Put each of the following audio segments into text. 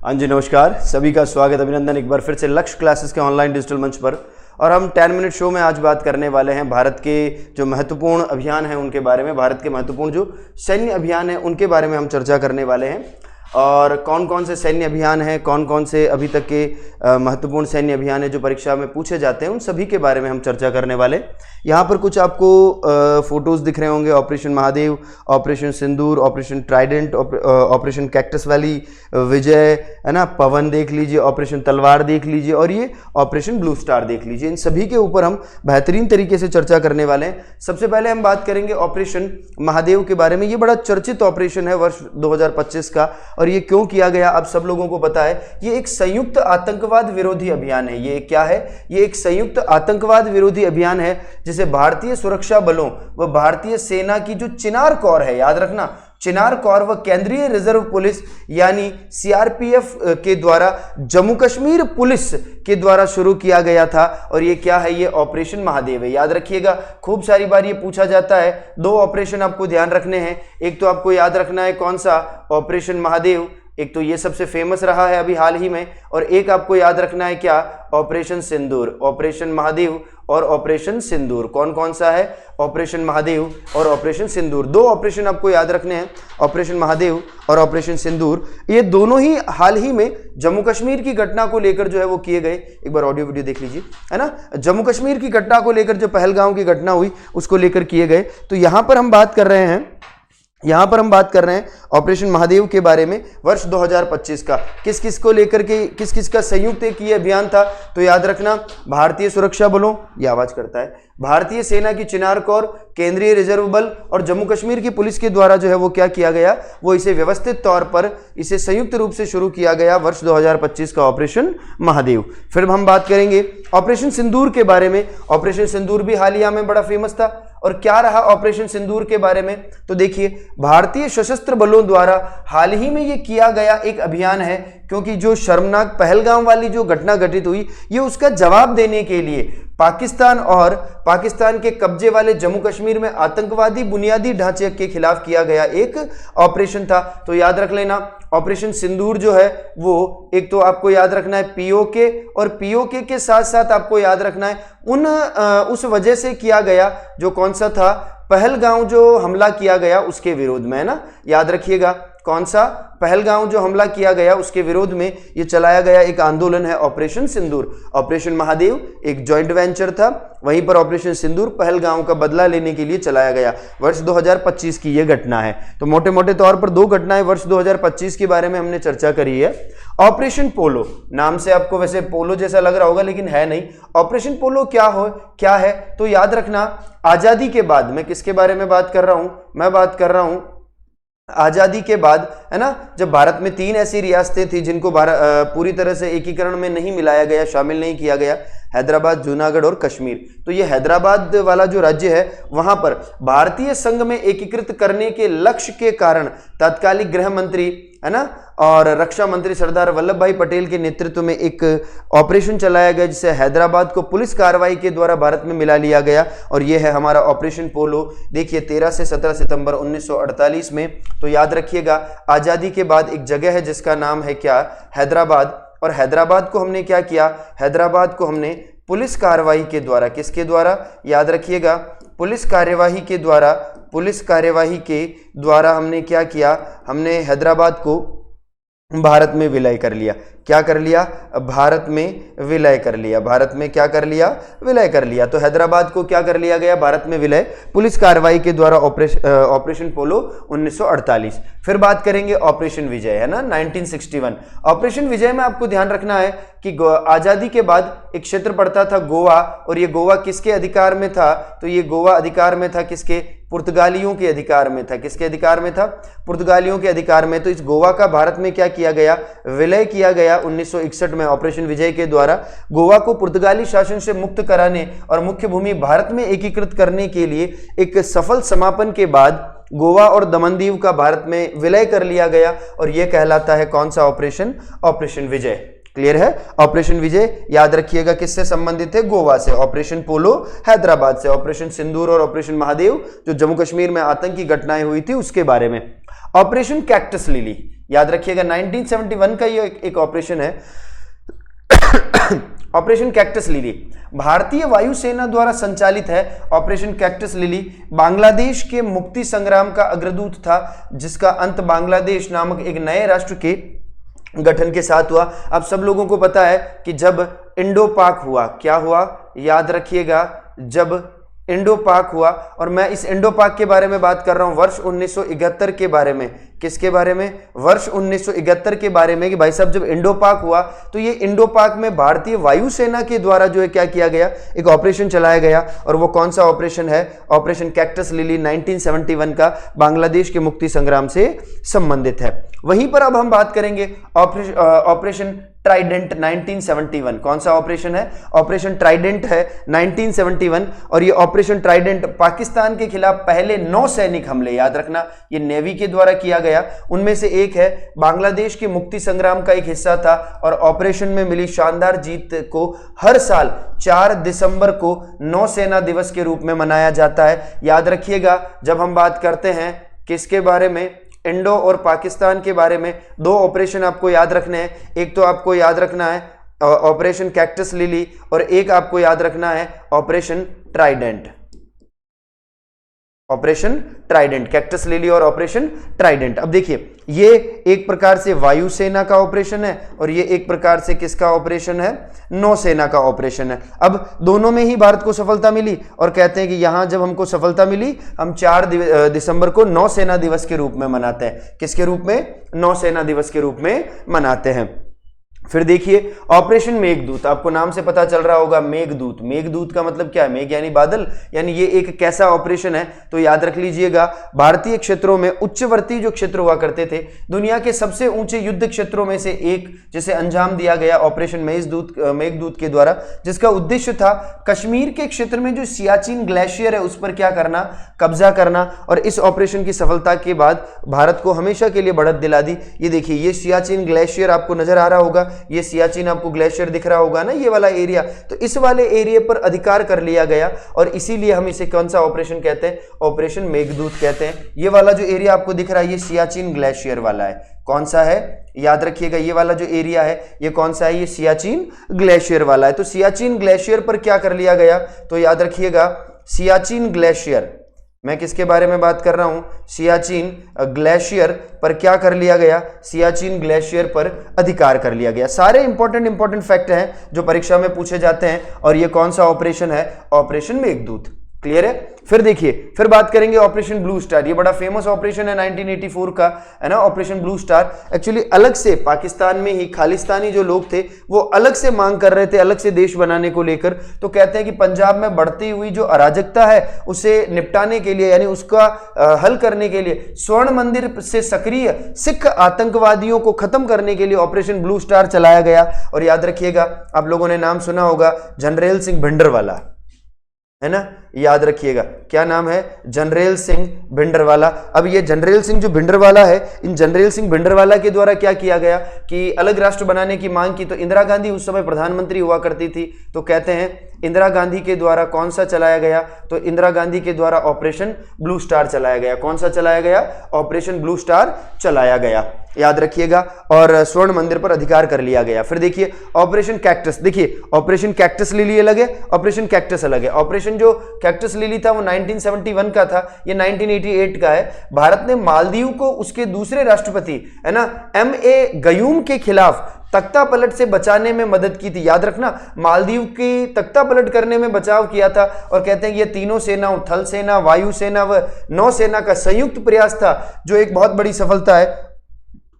हाँ जी, नमस्कार। सभी का स्वागत, अभिनंदन एक बार फिर से लक्ष्य क्लासेस के ऑनलाइन डिजिटल मंच पर। और हम 10 मिनट शो में आज बात करने वाले हैं भारत के जो महत्वपूर्ण अभियान हैं उनके बारे में। भारत के महत्वपूर्ण जो सैन्य अभियान हैं उनके बारे में हम चर्चा करने वाले हैं। और कौन कौन से सैन्य अभियान हैं, कौन कौन से अभी तक के महत्वपूर्ण सैन्य अभियान हैं जो परीक्षा में पूछे जाते हैं, उन सभी के बारे में हम चर्चा करने वाले। यहाँ पर कुछ आपको फोटोज़ दिख रहे होंगे। Operation Mahadev, operation Sindoor, operation trident, operation cactus valley, Vijay, है ना, पवन देख लीजिए, ऑपरेशन तलवार देख लीजिए, और ये ऑपरेशन ब्लू स्टार देख लीजिए। इन सभी के ऊपर हम बेहतरीन तरीके से चर्चा करने वाले हैं। सबसे पहले हम बात करेंगे ऑपरेशन महादेव के बारे में। ये बड़ा चर्चित ऑपरेशन है वर्ष 2025 का। और ये क्यों किया गया आप सब लोगों को पता है। ये एक संयुक्त आतंकवाद विरोधी अभियान है। ये क्या है? ये एक संयुक्त आतंकवाद विरोधी अभियान है जिसे भारतीय सुरक्षा बलों व भारतीय सेना की जो चिनार कौर है, याद रखना, चिनार कौर व केंद्रीय रिजर्व पुलिस यानी सीआरपीएफ के द्वारा जम्मू कश्मीर पुलिस के द्वारा शुरू किया गया था। और ये क्या है? ये ऑपरेशन महादेव है। याद रखिएगा, खूब सारी बार ये पूछा जाता है। दो ऑपरेशन आपको ध्यान रखने हैं। एक तो आपको याद रखना है कौन सा, ऑपरेशन महादेव। एक तो ये सबसे फेमस रहा है अभी हाल ही में। और एक आपको याद रखना है क्या, ऑपरेशन सिंदूर। ऑपरेशन महादेव और ऑपरेशन सिंदूर कौन कौन सा है? ऑपरेशन महादेव और ऑपरेशन सिंदूर। दो ऑपरेशन आपको याद रखने हैं, ऑपरेशन महादेव और ऑपरेशन सिंदूर। ये दोनों ही हाल ही में जम्मू कश्मीर की घटना को लेकर जो है वो किए गए। एक बार ऑडियो वीडियो देख लीजिए, है ना। जम्मू कश्मीर की घटना को लेकर, जो पहलगांव की घटना हुई उसको लेकर किए गए। तो यहां पर हम बात कर रहे हैं ऑपरेशन महादेव के बारे में वर्ष 2025 का। किस किस को लेकर के, किस किस का संयुक्त एक ये अभियान था? तो याद रखना, भारतीय सुरक्षा बलों, ये आवाज करता है, भारतीय सेना की चिनार कौर, केंद्रीय रिजर्व बल और जम्मू कश्मीर की पुलिस के द्वारा जो है वो क्या किया गया, वो इसे व्यवस्थित तौर पर इसे संयुक्त रूप से शुरू किया गया वर्ष 2025 का ऑपरेशन महादेव। फिर हम बात करेंगे ऑपरेशन सिंदूर के बारे में। ऑपरेशन सिंदूर भी हालिया में बड़ा फेमस था। और क्या रहा ऑपरेशन सिंदूर के बारे में? तो देखिए, भारतीय सशस्त्र बलों द्वारा हाल ही में ये किया गया एक अभियान है, क्योंकि जो शर्मनाक पहलगाम वाली जो घटना घटित हुई, ये उसका जवाब देने के लिए पाकिस्तान और पाकिस्तान के कब्जे वाले जम्मू कश्मीर में आतंकवादी बुनियादी ढांचे के खिलाफ किया गया एक ऑपरेशन था। तो याद रख लेना, ऑपरेशन सिंदूर जो है वो एक तो आपको याद रखना है पीओके, और पीओके के साथ साथ आपको याद रखना है उस वजह से किया गया जो कौन सा था, पहलगांव जो हमला किया गया उसके विरोध में, है ना। याद रखिएगा कौन सा, पहलगांव जो हमला किया गया उसके विरोध में ये चलाया गया एक आंदोलन है ऑपरेशन सिंदूर। ऑपरेशन महादेव एक जॉइंट वेंचर था, वहीं पर ऑपरेशन सिंदूर पहलगांव का बदला लेने के लिए चलाया गया। वर्ष 2025 की ये घटना है। तो मोटे मोटे तौर पर दो घटनाएं वर्ष 2025 के बारे में हमने चर्चा करी है। ऑपरेशन पोलो, नाम से आपको वैसे पोलो जैसा लग रहा होगा लेकिन है नहीं। ऑपरेशन पोलो क्या है? तो याद रखना, आजादी के बाद, मैं किसके बारे में बात कर रहा हूं? मैं बात कर रहा हूं आजादी के बाद, है ना, जब भारत में 3 ऐसी रियासतें थी जिनको पूरी तरह से एकीकरण में नहीं मिलाया गया, शामिल नहीं किया गया, हैदराबाद, जूनागढ़ और कश्मीर। तो ये हैदराबाद वाला जो राज्य है वहां पर भारतीय संघ में एकीकृत करने के लक्ष्य के कारण तत्कालीन गृह मंत्री, है ना, और रक्षा मंत्री सरदार वल्लभ भाई पटेल के नेतृत्व में एक ऑपरेशन चलाया गया जिसे हैदराबाद को पुलिस कार्रवाई के द्वारा भारत में मिला लिया गया। और यह है हमारा ऑपरेशन पोलो। देखिए 13 से 17 सितंबर 1948 में। तो याद रखिएगा, आजादी के बाद एक जगह है जिसका नाम है क्या, हैदराबाद। और हैदराबाद को हमने क्या किया, हैदराबाद को हमने पुलिस कार्रवाई के द्वारा, किसके द्वारा? याद रखिएगा, पुलिस कार्यवाही के द्वारा हमने क्या किया, हमने हैदराबाद को भारत में विलय कर लिया। क्या कर लिया? भारत में विलय कर लिया। भारत में क्या कर लिया? विलय कर लिया। तो हैदराबाद को क्या कर लिया गया? भारत में विलय, पुलिस कार्रवाई के द्वारा ऑपरेशन पोलो 1948। फिर बात करेंगे ऑपरेशन विजय, है ना, 1961। ऑपरेशन विजय में आपको ध्यान रखना है कि आजादी के बाद एक क्षेत्र पड़ता था गोवा, और ये गोवा किसके अधिकार में था? तो ये गोवा अधिकार में था किसके? पुर्तगालियों के अधिकार में था। किसके अधिकार में था? पुर्तगालियों के अधिकार में। तो इस गोवा का भारत में क्या किया गया? विलय किया गया 1961 में ऑपरेशन विजय के द्वारा। गोवा को पुर्तगाली शासन से मुक्त कराने और मुख्य भूमि भारत में एकीकृत करने के लिए एक सफल समापन के बाद गोवा और दमन दीव का भारत में विलय कर लिया गया। और यह कहलाता है कौन सा ऑपरेशन? ऑपरेशन विजय। क्लियर है? ऑपरेशन विजय याद रखिएगा किससे संबंधित है? गोवा से। ऑपरेशन पोलो हैदराबाद से। ऑपरेशन सिंदूर और ऑपरेशन महादेव जो जम्मू कश्मीर में आतंकी घटनाएं हुई थी उसके बारे में। ऑपरेशन कैक्टस लिली, याद रखिएगा 1971 का ये एक ऑपरेशन है ऑपरेशन कैक्टस लिली, भारतीय वायुसेना द्वारा संचालित है। ऑपरेशन कैक्टस लिली बांग्लादेश के मुक्ति संग्राम का अग्रदूत था, जिसका अंत बांग्लादेश नामक एक नए राष्ट्र के गठन के साथ हुआ। अब सब लोगों को पता है कि जब इंडो पाक हुआ, क्या हुआ, याद रखिएगा, जब इंडो पाक हुआ, और मैं इस इंडो पाक के बारे में बात कर रहा हूं वर्ष 1971 के बारे में। किसके बारे में? वर्ष 1971 के बारे में, कि भाई साहब जब इंडो पाक हुआ तो ये इंडो पाक में भारतीय वायुसेना के द्वारा जो है क्या किया गया, एक ऑपरेशन चलाया गया, और वो कौन सा ऑपरेशन है? ऑपरेशन कैक्टस लिली 1971 का, बांग्लादेश के मुक्ति संग्राम से संबंधित है। वहीं पर अब हम बात करेंगे ऑपरेशन ट्राइडेंट 1971। कौन सा ऑपरेशन है? ऑपरेशन ट्राइडेंट है 1971, और ये ऑपरेशन ट्राइडेंट पाकिस्तान के खिलाफ पहले 9 सैनिक हमले, याद रखना ये नेवी के द्वारा किया गया, उनमें से एक है, बांग्लादेश के मुक्ति संग्राम का एक हिस्सा था, और ऑपरेशन में मिली शानदार जीत को हर साल 4 दिसंबर को नौसेना दिवस के रूप में मनाया जाता है। याद रखिएगा, जब हम बात करते हैं किसके बारे में, इंडो और पाकिस्तान के बारे में, 2 ऑपरेशन आपको याद रखने हैं। एक तो आपको याद रखना है ऑपरेशन कैक्टस लिली, और एक आपको याद रखना है operation trident. Operation Trident, cactus lily और ऑपरेशन ट्राइडेंट। अब देखिए, ये एक प्रकार से वायुसेना का ऑपरेशन है, और ये एक प्रकार से किसका ऑपरेशन है? नौसेना का ऑपरेशन है। अब दोनों में ही भारत को सफलता मिली, और कहते हैं कि यहां जब हमको सफलता मिली, हम 4 दिसंबर को नौसेना दिवस के रूप में मनाते हैं। किसके रूप में? नौसेना दिवस के रूप में मनाते हैं। फिर देखिए ऑपरेशन मेघदूत, आपको नाम से पता चल रहा होगा मेघदूत। मेघदूत का मतलब क्या है? मेघ यानी बादल, यानी ये एक कैसा ऑपरेशन है? तो याद रख लीजिएगा, भारतीय क्षेत्रों में उच्चवर्ती जो क्षेत्र हुआ करते थे, दुनिया के सबसे ऊंचे युद्ध क्षेत्रों में से एक, जिसे अंजाम दिया गया ऑपरेशन मेघदूत के द्वारा, जिसका उद्देश्य था कश्मीर के क्षेत्र में जो सियाचिन ग्लेशियर है उस पर क्या करना? कब्जा करना। और इस ऑपरेशन की सफलता के बाद भारत को हमेशा के लिए बढ़त दिला दी। ये देखिए, ये सियाचिन ग्लेशियर आपको नजर आ रहा होगा, ये सियाचिन आपको ग्लेशियर दिख रहा होगा ना, ये वाला एरिया, तो इस वाले एरिया पर अधिकार कर लिया गया, और इसीलिए हम इसे कौन सा ऑपरेशन कहते हैं? ऑपरेशन मेघदूत कहते हैं। ये वाला जो एरिया आपको दिख रहा है, ये सियाचिन ग्लेशियर वाला है। कौन सा है? याद रखिएगा, ये वाला जो एरिया है ये कौन सा है? ये सियाचिन ग्लेशियर वाला है। तो सियाचिन ग्लेशियर पर क्या कर लिया गया? तो याद रखिएगा, सियाचिन ग्लेशियर, मैं किसके बारे में बात कर रहा हूं? सियाचिन ग्लेशियर पर क्या कर लिया गया? सियाचिन ग्लेशियर पर अधिकार कर लिया गया। सारे इंपॉर्टेंट फैक्ट हैं जो परीक्षा में पूछे जाते हैं, और ये कौन सा ऑपरेशन है? ऑपरेशन मेघदूत। क्लियर है? फिर देखिए, फिर बात करेंगे ऑपरेशन ब्लू स्टार। ये बड़ा फेमस ऑपरेशन है 1984 का, है ना, ऑपरेशन ब्लू स्टार। एक्चुअली अलग से पाकिस्तान में ही खालिस्तानी जो लोग थे वो अलग से मांग कर रहे थे, अलग से देश बनाने को लेकर। तो कहते हैं कि पंजाब में बढ़ती हुई जो अराजकता है उसे निपटाने के लिए, यानी उसका हल करने के लिए, स्वर्ण मंदिर से सक्रिय सिख आतंकवादियों को खत्म करने के लिए ऑपरेशन ब्लू स्टार चलाया गया। और याद रखिएगा, आप लोगों ने नाम सुना होगा जनरल सिंह भिंडरवाला, है ना, याद रखिएगा, क्या नाम है? जनरल सिंह भिंडरवाला। अब ये जनरल सिंह जो भिंडरवाला है, इन जनरल सिंह भिंडरवाला के द्वारा क्या किया गया कि अलग राष्ट्र बनाने की मांग की। तो इंदिरा गांधी उस समय प्रधानमंत्री हुआ करती थी, तो कहते हैं इंदिरा गांधी के द्वारा कौन सा चलाया गया? तो इंदिरा गांधी के द्वारा ऑपरेशन ब्लू स्टार चलाया गया। कौन सा चलाया गया? ऑपरेशन ब्लू स्टार चलाया गया, याद रखिएगा, और स्वर्ण मंदिर पर अधिकार कर लिया गया। फिर देखिए ऑपरेशन कैक्टस, देखिए ऑपरेशन कैक्टस लिली अलग है, ऑपरेशन कैक्टस अलग है। ऑपरेशन जो कैक्टस लिली था वो 1971 का था, ये 1988 का है। भारत ने मालदीव को उसके दूसरे राष्ट्रपति, है ना, MA गयूम के खिलाफ तख्ता पलट से बचाने में मदद की थी। याद रखना, मालदीव की तख्ता पलट करने में बचाव किया था, और कहते हैं कि ये तीनों सेनाओं, थल सेना, वायु सेना व नौसेना का संयुक्त प्रयास था, जो एक बहुत बड़ी सफलता है।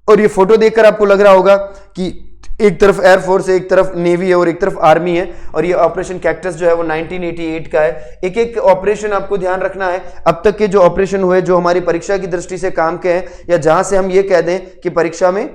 और ये फोटो देखकर आपको लग रहा होगा कि एक तरफ एयरफोर्स है, एक तरफ नेवी है और एक तरफ आर्मी है, और ये ऑपरेशन कैक्टस जो है वो 1988 का है। एक एक ऑपरेशन आपको ध्यान रखना है। अब तक के जो ऑपरेशन हुए, जो हमारी परीक्षा की दृष्टि से काम के हैं, या जहां से हम ये कह दें कि परीक्षा में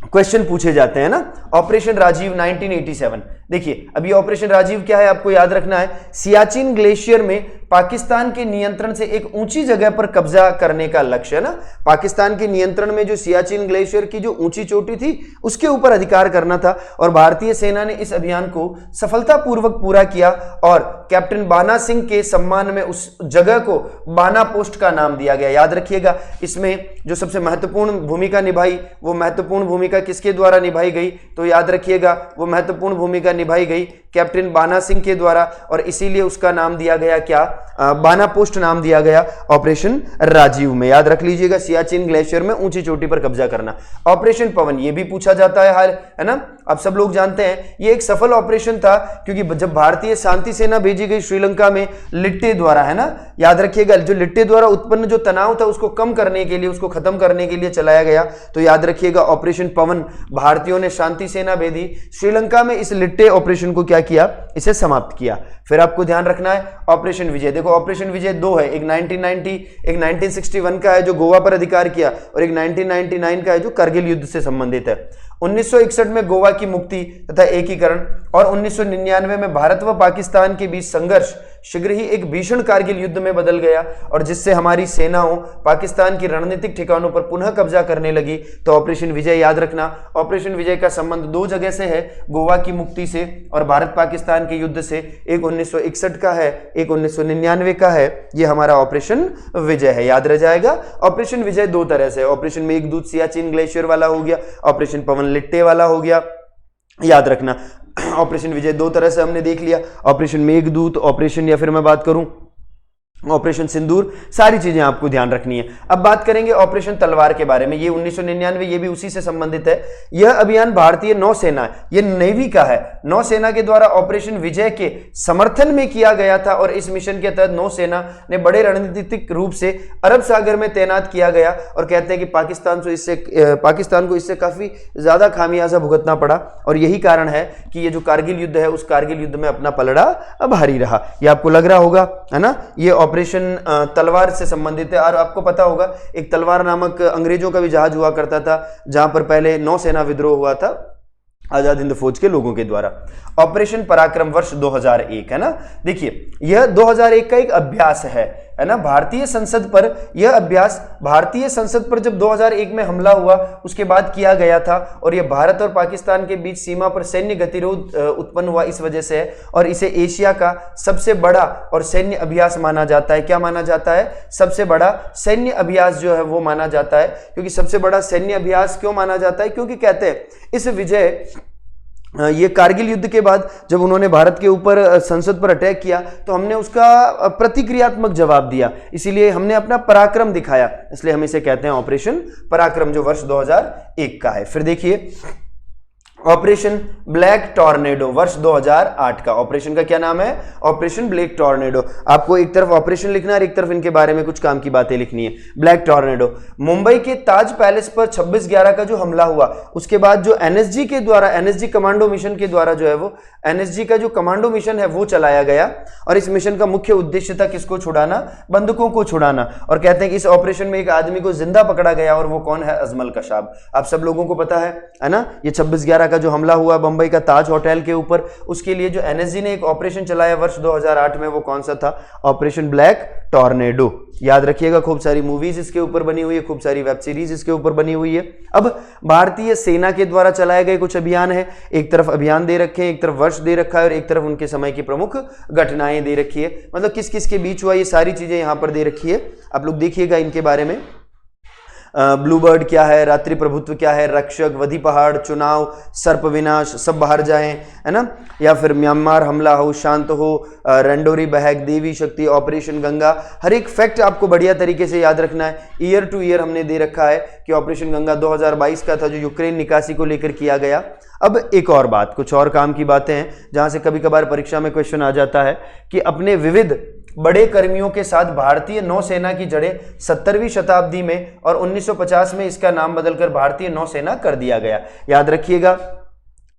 क्वेश्चन पूछे जाते हैं ना, ऑपरेशन राजीव 1987, देखिए अभी ऑपरेशन राजीव क्या है आपको याद रखना है, सियाचिन ग्लेशियर में पाकिस्तान के नियंत्रण से एक ऊंची जगह पर कब्जा करने का लक्ष्य है ना। पाकिस्तान के नियंत्रण में जो सियाचिन ग्लेशियर की जो ऊंची चोटी थी उसके ऊपर अधिकार करना था और भारतीय सेना ने इस अभियान को सफलतापूर्वक पूरा किया और कैप्टन बाना सिंह के सम्मान में उस जगह को बाना पोस्ट का नाम दिया गया। याद रखिएगा इसमें जो सबसे महत्वपूर्ण भूमिका निभाई, वो महत्वपूर्ण भूमिका किसके द्वारा निभाई गई, तो याद रखिएगा वो महत्वपूर्ण भूमिका निभाई गई कैप्टन बाना सिंह के द्वारा और इसीलिए उसका नाम दिया गया क्या, बाना पोस्ट नाम दिया गया ऑपरेशन राजीव में। याद रख लीजिएगा सियाचिन ग्लेशियर में ऊंची चोटी पर कब्जा करना। ऑपरेशन पवन ये भी पूछा जाता है हाल, है ना, आप सब लोग जानते हैं ये एक सफल ऑपरेशन था क्योंकि जब भारतीय शांति सेना भेजी गई श्रीलंका में लिट्टे द्वारा, है ना, याद रखिएगा जो लिट्टे द्वारा उत्पन्न जो तनाव था उसको कम करने के लिए, उसको खत्म करने के लिए चलाया गया। तो याद रखिएगा ऑपरेशन पवन, भारतीयों ने शांति सेना भेजी श्रीलंका में, इस लिट्टे ऑपरेशन को क्या किया, इसे समाप्त किया। फिर आपको ध्यान रखना है ऑपरेशन विजय। देखो ऑपरेशन विजय दो है, एक 1990 एक 1961 का है जो गोवा पर अधिकार किया और एक 1999 का है जो कारगिल युद्ध से संबंधित है। 1961 में गोवा की मुक्ति तथा एकीकरण और 1999 में भारत व पाकिस्तान के बीच संघर्ष शीघ्र ही एक भीषण कारगिल युद्ध में बदल गया और जिससे हमारी सेनाओं पाकिस्तान की रणनीतिक ठिकानों पर पुनः कब्जा करने लगी। तो ऑपरेशन विजय याद रखना, ऑपरेशन विजय का संबंध दो जगह से है, गोवा की मुक्ति से और भारत पाकिस्तान के युद्ध से। एक 1961 का है, एक 1999 का है, ये हमारा ऑपरेशन विजय है, याद रह जाएगा। ऑपरेशन विजय दो तरह से, ऑपरेशन मेघदूत सियाचिन ग्लेशियर वाला हो गया, ऑपरेशन पवन लिट्टे वाला हो गया, याद रखना। ऑपरेशन विजय दो तरह से हमने देख लिया, ऑपरेशन मेघदूत, ऑपरेशन या फिर मैं बात करूं ऑपरेशन सिंदूर, सारी चीजें आपको ध्यान रखनी है। अब बात करेंगे ऑपरेशन तलवार के बारे में, ये 1999, ये भी उसी से संबंधित है। यह अभियान भारतीय नौसेना, ये नेवी का है, नौसेना के द्वारा ऑपरेशन विजय के समर्थन में किया गया था और इस मिशन के तहत नौसेना ने बड़े रणनीतिक रूप से अरब सागर में तैनात किया गया और कहते हैं कि पाकिस्तान को इससे काफी ज्यादा खामियाजा भुगतना पड़ा और यही कारण है कि ये जो कारगिल युद्ध है उस कारगिल युद्ध में अपना पलड़ा भारी रहा। ये आपको लग रहा होगा, है ना, ये ऑपरेशन तलवार से संबंधित है। और आपको पता होगा एक तलवार नामक अंग्रेजों का भी जहाज हुआ करता था जहां पर पहले नौसेना विद्रोह हुआ था आजाद हिंद फौज के लोगों के द्वारा। ऑपरेशन पराक्रम वर्ष 2001, है ना, देखिए यह 2001 का एक अभ्यास है ना, भारतीय संसद पर यह अभ्यास भारतीय संसद पर जब 2001 में हमला हुआ उसके बाद किया गया था और यह भारत और पाकिस्तान के बीच सीमा पर सैन्य गतिरोध उत्पन्न हुआ इस वजह से है और इसे एशिया का सबसे बड़ा और सैन्य अभ्यास माना जाता है। क्या माना जाता है? सबसे बड़ा सैन्य अभ्यास जो है वो माना जाता है। क्योंकि सबसे बड़ा सैन्य अभ्यास क्यों माना जाता है? क्योंकि कहते हैं इस विजय, ये कारगिल युद्ध के बाद जब उन्होंने भारत के ऊपर संसद पर अटैक किया तो हमने उसका प्रतिक्रियात्मक जवाब दिया, इसीलिए हमने अपना पराक्रम दिखाया, इसलिए हम इसे कहते हैं ऑपरेशन पराक्रम जो वर्ष 2001 का है। फिर देखिए ऑपरेशन ब्लैक टॉर्नेडो वर्ष 2008 का, ऑपरेशन का क्या नाम है? Operation black tornado. आपको एक तरफ ऑपरेशन लिखना है और एक तरफ इनके बारे में कुछ काम की बातें लिखनी है। ब्लैक टॉर्नेडो मुंबई के ताज पैलेस पर 26/11 का जो हमला हुआ उसके बाद जो एनएसजी के द्वारा, एनएसजी कमांडो मिशन के द्वारा जो है वो एनएसजी का जो कमांडो मिशन है वो चलाया गया और इस मिशन का मुख्य उद्देश्य था किसको छुड़ाना? बंदूकों को छुड़ाना। और कहते हैं कि इस ऑपरेशन में एक आदमी को जिंदा पकड़ा गया और वो कौन है? अजमल कशाब। आप सब लोगों को पता है ना, ये 26/11 का जो हमला हुआ बंबई का ताज होटल के ऊपर, उसके लिए जो एनएसजी ने एक ऑपरेशन चलाया वर्ष 2008 में, वो कौन सा था? Operation black tornado. याद रखिएगा, खूब सारी मूवीज इसके ऊपर बनी हुई है, खूब सारी वेब सीरीज इसके ऊपर बनी हुई है। अब भारतीय सेना के द्वारा चलाए गए कुछ अभियान है, एक तरफ अभियान दे रखे हैं, एक तरफ वर्ष दे रखा है और एक तरफ उनके समय की प्रमुख घटनाएं दे रखी है, मतलब किस किस के बीच हुआ, ये सारी चीजें यहां पर दे रखी है। आप लोग देखिएगा इनके बारे में। ब्लूबर्ड क्या है, रात्रि प्रभुत्व क्या है, रक्षक, वधी पहाड़, चुनाव, सर्प विनाश, सब बाहर जाएं, है ना, या फिर म्यांमार हमला हो, शांत हो, रंडोरी बहक, देवी शक्ति, ऑपरेशन गंगा। हर एक फैक्ट आपको बढ़िया तरीके से याद रखना है। ईयर टू ईयर हमने दे रखा है कि ऑपरेशन गंगा 2022 का था जो यूक्रेन निकासी को लेकर किया गया। अब एक और बात, कुछ और काम की बातें हैं जहां से कभी कभार परीक्षा में क्वेश्चन आ जाता है कि अपने विविध बड़े कर्मियों के साथ भारतीय नौसेना की जड़ें 17वीं शताब्दी में और 1950 में इसका नाम बदलकर भारतीय नौसेना कर दिया गया। याद रखिएगा,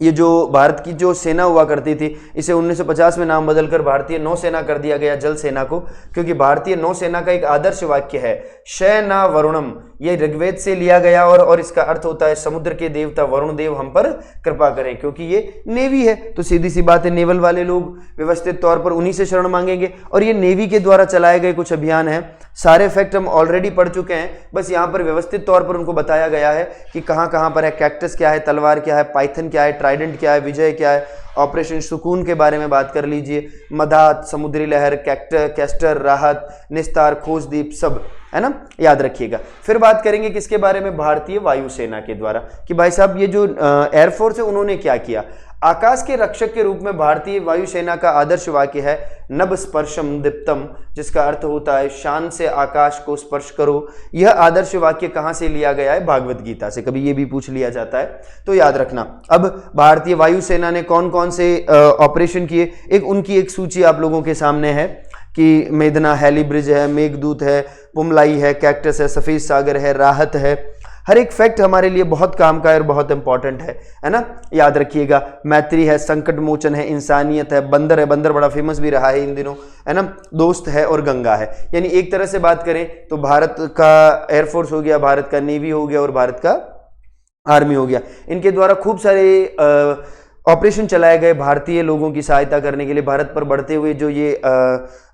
ये जो भारत की जो सेना हुआ करती थी इसे 1950 में नाम बदलकर भारतीय नौसेना कर दिया गया, जल सेना को, क्योंकि भारतीय नौसेना का एक आदर्श वाक्य है शय न वरुणम ये ऋग्वेद से लिया गया और इसका अर्थ होता है समुद्र के देवता वरुण देव हम पर कृपा करें, क्योंकि ये नेवी है तो सीधी सी बात है नेवल वाले लोग व्यवस्थित तौर पर उन्हीं से शरण मांगेंगे। और ये नेवी के द्वारा चलाए गए कुछ अभियान हैं, सारे फैक्ट हम ऑलरेडी पढ़ चुके हैं, बस यहाँ पर व्यवस्थित तौर पर उनको बताया गया है कि कहाँ कहाँ पर है, कैक्टस क्या है, तलवार क्या है, पाइथन क्या है, ट्राइडेंट क्या है, विजय क्या है, ऑपरेशन सुकून के बारे में बात कर लीजिए, मदात, समुद्री लहर, कैस्टर, राहत, निस्तार, खोजदीप, सब है ना, याद रखिएगा। फिर बात करेंगे किसके बारे में, भारतीय वायुसेना के द्वारा, कि भाई साहब ये जो एयरफोर्स है उन्होंने क्या किया। आकाश के रक्षक के रूप में भारतीय वायुसेना का आदर्श वाक्य है नभ स्पर्शम दीप्तम, जिसका अर्थ होता है शान से आकाश को स्पर्श करो। यह आदर्श वाक्य कहां से लिया गया है, भागवत गीता से, कभी यह भी पूछ लिया जाता है तो याद रखना। अब भारतीय वायुसेना ने कौन कौन से ऑपरेशन किए, एक उनकी एक सूची आप लोगों के सामने है कि मेघना, हेली ब्रिज है, मेघदूत है, पुमलाई है, कैक्टस है, सफेद सागर है, राहत है। हर एक फैक्ट हमारे लिए बहुत काम का है और बहुत इंपॉर्टेंट है ना, याद रखिएगा। मैत्री है, संकट मोचन है, इंसानियत है, बंदर है, बंदर बड़ा फेमस भी रहा है इन दिनों, है ना, दोस्त है और गंगा है। यानी एक तरह से बात करें तो भारत का एयरफोर्स हो गया, भारत का नेवी हो गया और भारत का आर्मी हो गया। इनके द्वारा खूब सारे ऑपरेशन चलाए गए भारतीय लोगों की सहायता करने के लिए, भारत पर बढ़ते हुए जो ये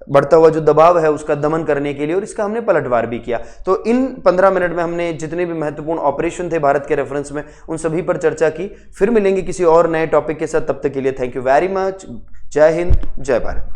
बढ़ता हुआ जो दबाव है उसका दमन करने के लिए, और इसका हमने पलटवार भी किया। तो इन 15 मिनट में हमने जितने भी महत्वपूर्ण ऑपरेशन थे भारत के रेफरेंस में उन सभी पर चर्चा की। फिर मिलेंगे किसी और नए टॉपिक के साथ, तब तक के लिए थैंक यू वेरी मच। जय हिंद, जय भारत।